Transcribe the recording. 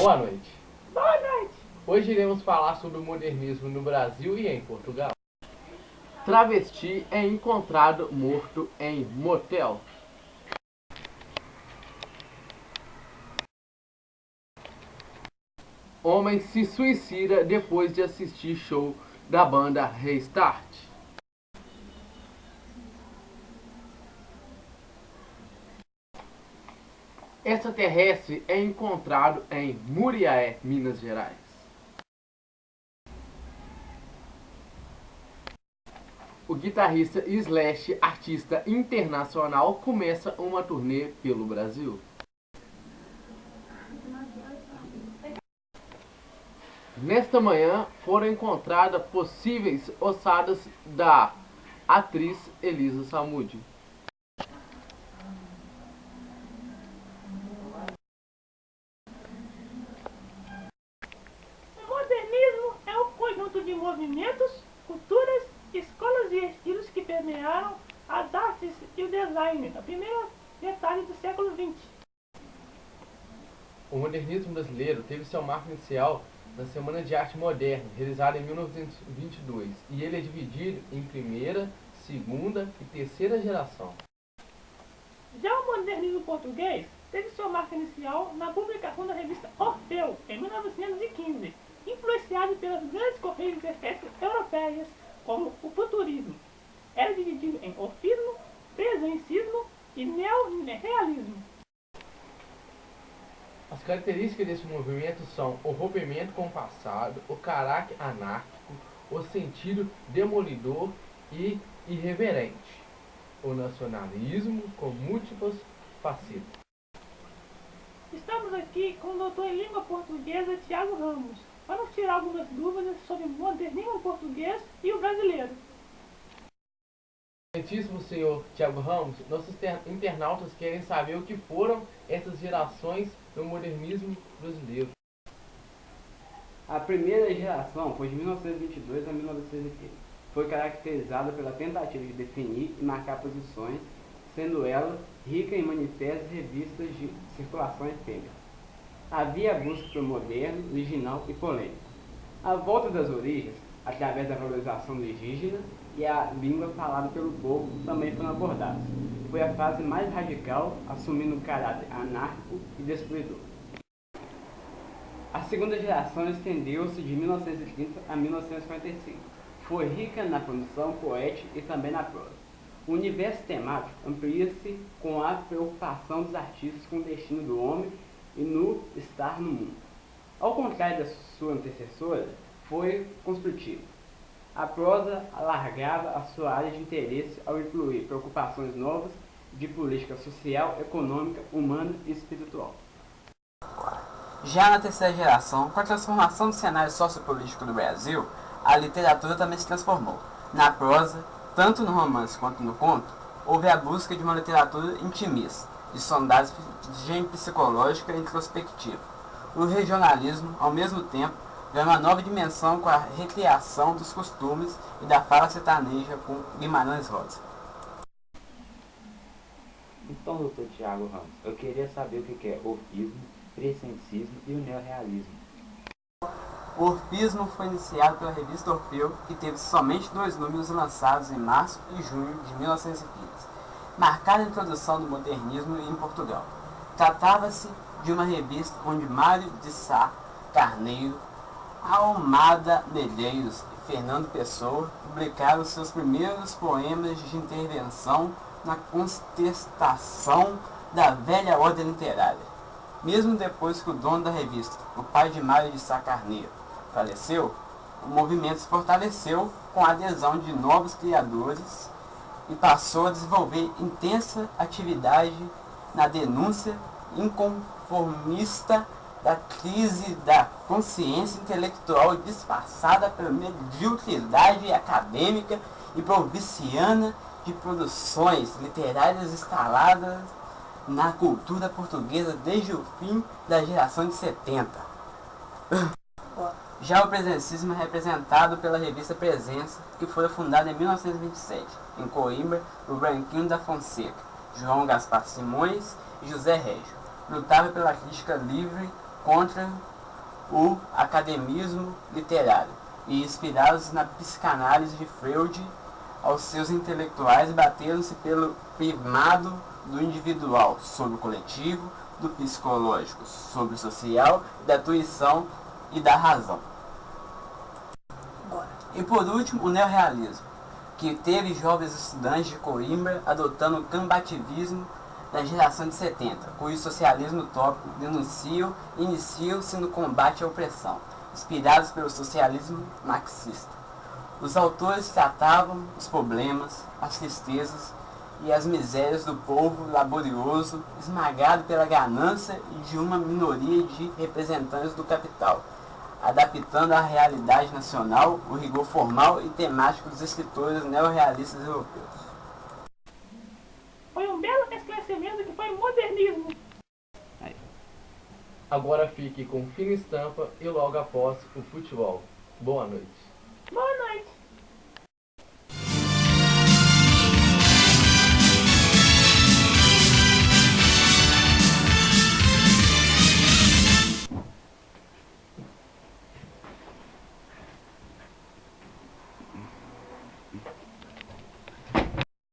Boa noite. Boa noite. Hoje iremos falar sobre o modernismo no Brasil e em Portugal. Travesti é encontrado morto em motel. Homem se suicida depois de assistir show da banda Restart. Extraterrestre é encontrado em Muriaé, Minas Gerais. O guitarrista Slash, artista internacional, começa uma turnê pelo Brasil. Nesta manhã foram encontradas possíveis ossadas da atriz Elisa Samúdio. O modernismo é um conjunto de movimentos, culturas, escolas e estilos que permearam as artes e o design na primeira metade do século XX. O modernismo brasileiro teve seu marco inicial na Semana de Arte Moderna, realizada em 1922, e ele é dividido em primeira, segunda e terceira geração. Já o modernismo português teve sua marca inicial na publicação da revista Orfeu, em 1915, influenciado pelas grandes correntes estéticas europeias, como o futurismo. Era dividido em orfismo, presencismo e neorrealismo. As características desse movimento são o rompimento com o passado, o caráter anárquico, o sentido demolidor e irreverente, o nacionalismo com múltiplas facetas. Estamos aqui com o doutor em língua portuguesa Tiago Ramos. Vamos tirar algumas dúvidas sobre o modernismo português e o brasileiro. Excelentíssimo senhor Tiago Ramos, nossos internautas querem saber o que foram essas gerações do modernismo brasileiro. A primeira geração foi de 1922 a 1930. Foi caracterizada pela tentativa de definir e marcar posições, sendo ela rica em manifestos e revistas de circulação efêmera. Havia a busca pelo moderno, original e polêmico. A volta das origens, através da valorização do indígena e a língua falada pelo povo, também foram abordadas. Foi a fase mais radical, assumindo um caráter anárquico e destruidor. A segunda geração estendeu-se de 1930 a 1945. Foi rica na produção poética e também na prosa. O universo temático amplia-se com a preocupação dos artistas com o destino do homem e no estar no mundo. Ao contrário da sua antecessora, foi construtiva. A prosa alargava a sua área de interesse ao incluir preocupações novas de política social, econômica, humana e espiritual. Já na terceira geração, com a transformação do cenário sociopolítico do Brasil, a literatura também se transformou. Na prosa, tanto no romance quanto no conto, houve a busca de uma literatura intimista, de sondagem psicológica e introspectiva. O regionalismo, ao mesmo tempo, ganha uma nova dimensão com a recriação dos costumes e da fala sertaneja com Guimarães Rosa. Então, doutor Tiago Ramos, eu queria saber o que é orfismo, presencismo e o neorrealismo. O orfismo foi iniciado pela revista Orfeu, que teve somente 2 números lançados em março e junho de 1915, marcada a introdução do modernismo em Portugal. Tratava-se de uma revista onde Mário de Sá Carneiro, Almada Medeiros e Fernando Pessoa publicaram seus primeiros poemas de intervenção na contestação da velha ordem literária. Mesmo depois que o dono da revista, o pai de Mário de Sá Carneiro, faleceu, o movimento se fortaleceu com a adesão de novos criadores e passou a desenvolver intensa atividade na denúncia inconformista da crise da consciência intelectual disfarçada pela mediocridade acadêmica e provinciana de produções literárias instaladas na cultura portuguesa desde o fim da geração de 70. Já o presencismo é representado pela revista Presença, que foi fundada em 1927, em Coimbra, por Branquinho da Fonseca, João Gaspar Simões e José Régio. Lutava pela crítica livre contra o academismo literário e inspirados na psicanálise de Freud, aos seus intelectuais bateram-se pelo primado do individual sobre o coletivo, do psicológico sobre o social, da intuição e da razão. E por último, o neorrealismo, que teve jovens estudantes de Coimbra adotando o cambativismo da geração de 70, cujo socialismo utópico iniciam-se no combate à opressão, inspirados pelo socialismo marxista. Os autores tratavam os problemas, as tristezas e as misérias do povo laborioso, esmagado pela ganância e de uma minoria de representantes do capital, adaptando à realidade nacional o rigor formal e temático dos escritores neorrealistas europeus. Foi um belo esclarecimento que foi modernismo. Agora fique com Fina Estampa e logo após o futebol. Boa noite. Boa noite.